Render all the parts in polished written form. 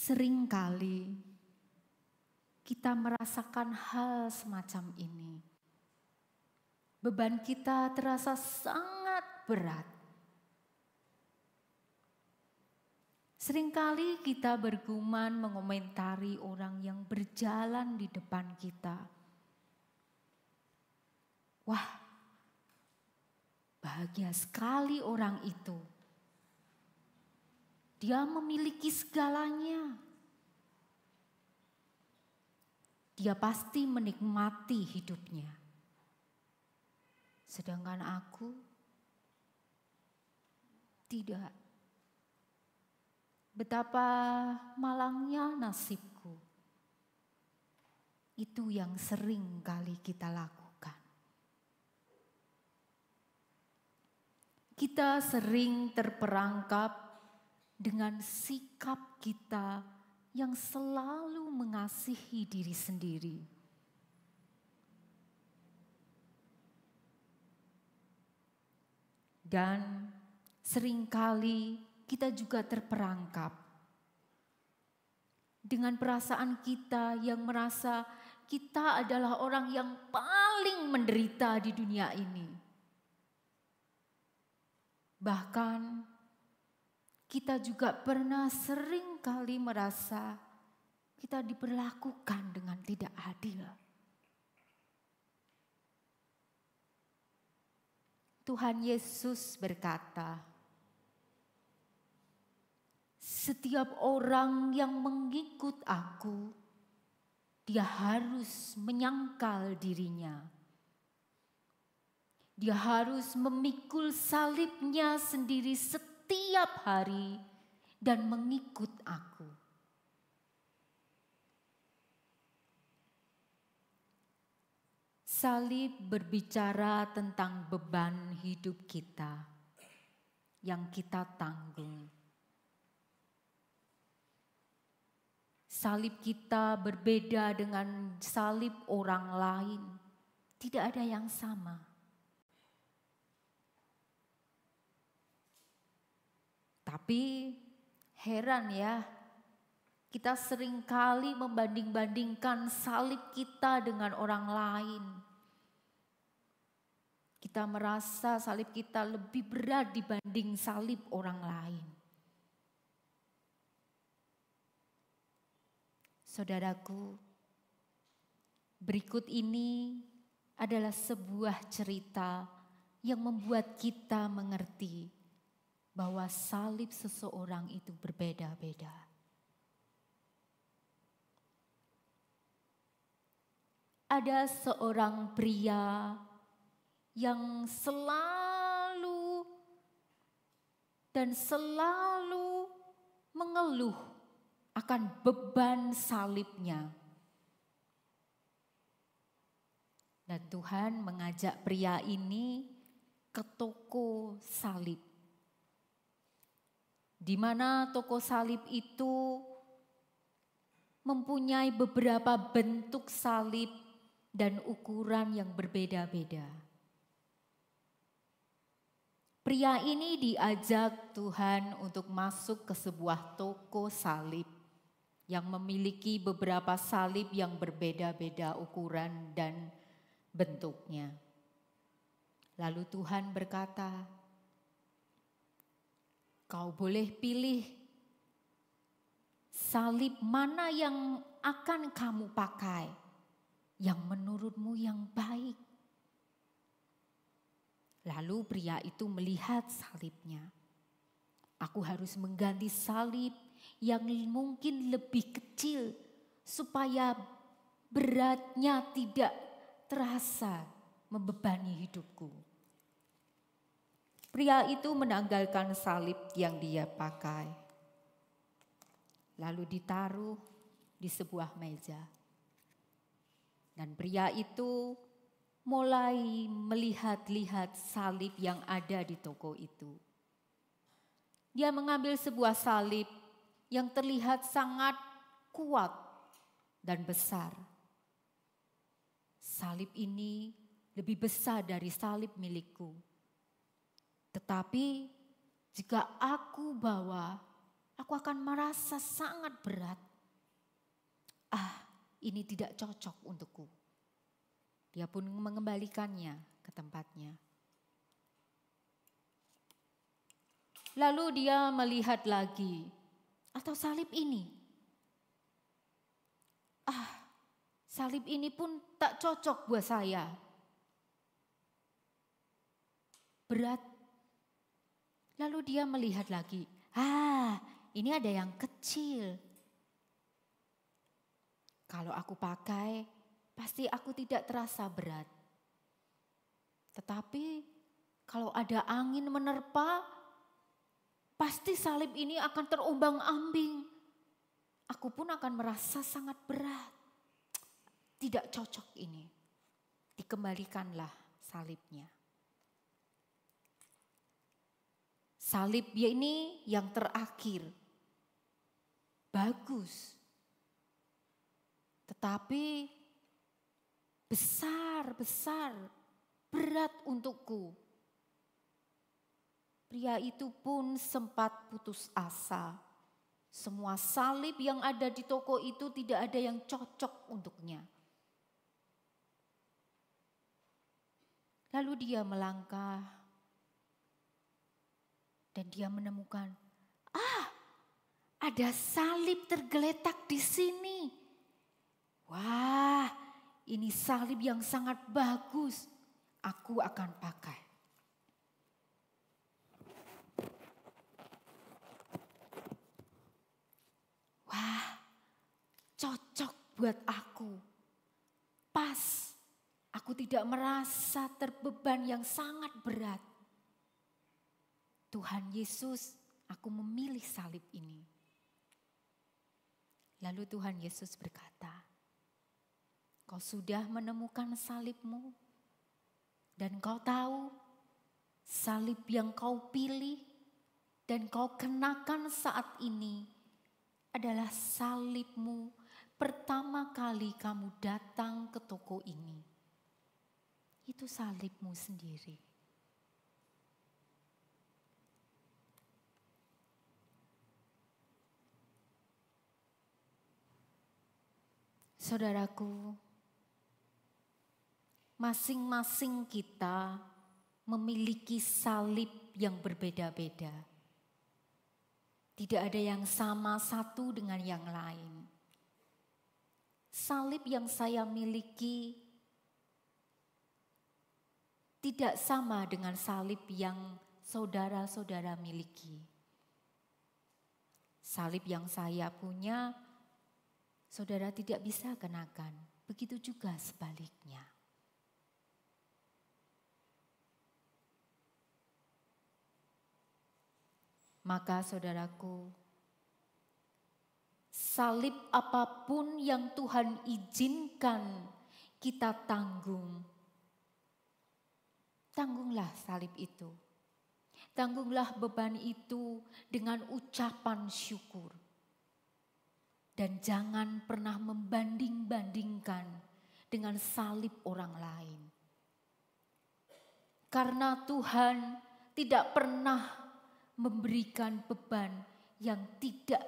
Seringkali kita merasakan hal semacam ini. Beban kita terasa sangat berat. Seringkali kita bergumam mengomentari orang yang berjalan di depan kita. Wah, bahagia sekali orang itu. Dia memiliki segalanya. Dia pasti menikmati hidupnya. Sedangkan aku tidak. Betapa malangnya nasibku. Itu yang sering kali kita lakukan. Kita sering terperangkap dengan sikap kita yang selalu mengasihi diri sendiri. Dan seringkali kita juga terperangkap dengan perasaan kita yang merasa kita adalah orang yang paling menderita di dunia ini. Bahkan kita juga pernah sering kali merasa kita diperlakukan dengan tidak adil. Tuhan Yesus berkata, setiap orang yang mengikut aku, dia harus menyangkal dirinya. Dia harus memikul salibnya sendiri setiap hari dan mengikut aku. Salib berbicara tentang beban hidup kita yang kita tanggung. Salib kita berbeda dengan salib orang lain. Tidak ada yang sama. Tapi heran ya, kita seringkali membanding-bandingkan salib kita dengan orang lain. Kita merasa salib kita lebih berat dibanding salib orang lain. Saudaraku, berikut ini adalah sebuah cerita yang membuat kita mengerti bahwa salib seseorang itu berbeda-beda. Ada seorang pria yang selalu mengeluh akan beban salibnya. Dan Tuhan mengajak pria ini ke toko salib. Di mana toko salib itu mempunyai beberapa bentuk salib dan ukuran yang berbeda-beda. Pria ini diajak Tuhan untuk masuk ke sebuah toko salib yang memiliki beberapa salib yang berbeda-beda ukuran dan bentuknya. Lalu Tuhan berkata, kau boleh pilih salib mana yang akan kamu pakai, yang menurutmu yang baik. Lalu pria itu melihat salibnya. Aku harus mengganti salib yang mungkin lebih kecil supaya beratnya tidak terasa membebani hidupku. Pria itu menanggalkan salib yang dia pakai. Lalu ditaruh di sebuah meja. Dan pria itu mulai melihat-lihat salib yang ada di toko itu. Dia mengambil sebuah salib yang terlihat sangat kuat dan besar. Salib ini lebih besar dari salib milikku. Tetapi jika aku bawa, aku akan merasa sangat berat. Ini tidak cocok untukku. Dia pun mengembalikannya ke tempatnya. Lalu dia melihat lagi, atau salib ini. Salib ini pun tak cocok buat saya. Berat. Lalu dia melihat lagi, ini ada yang kecil. Kalau aku pakai, pasti aku tidak terasa berat. Tetapi kalau ada angin menerpa, pasti salib ini akan terombang-ambing. Aku pun akan merasa sangat berat. Tidak cocok ini. Dikembalikanlah salibnya. Salib ini yang terakhir. Bagus. Tetapi besar, berat untukku. Pria itu pun sempat putus asa. Semua salib yang ada di toko itu tidak ada yang cocok untuknya. Lalu dia melangkah dan dia menemukan, ada salib tergeletak di sini. Wah, ini salib yang sangat bagus. Aku akan pakai. Wah, cocok buat aku. Pas, aku tidak merasa terbeban yang sangat berat. Tuhan Yesus, aku memilih salib ini. Lalu Tuhan Yesus berkata, kau sudah menemukan salibmu dan kau tahu salib yang kau pilih dan kau kenakan saat ini adalah salibmu pertama kali kamu datang ke toko ini. Itu salibmu sendiri. Saudaraku, masing-masing kita memiliki salib yang berbeda-beda. Tidak ada yang sama satu dengan yang lain. Salib yang saya miliki tidak sama dengan salib yang saudara-saudara miliki. Salib yang saya punya, saudara tidak bisa kenakan. Begitu juga sebaliknya. Maka saudaraku, salib apapun yang Tuhan izinkan kita tanggung, tanggunglah salib itu. Tanggunglah beban itu dengan ucapan syukur. Dan jangan pernah membanding-bandingkan dengan salib orang lain. Karena Tuhan tidak pernah memberikan beban yang tidak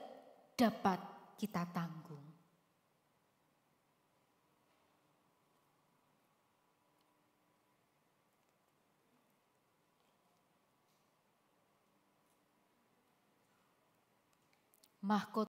dapat kita tanggung. Mahkota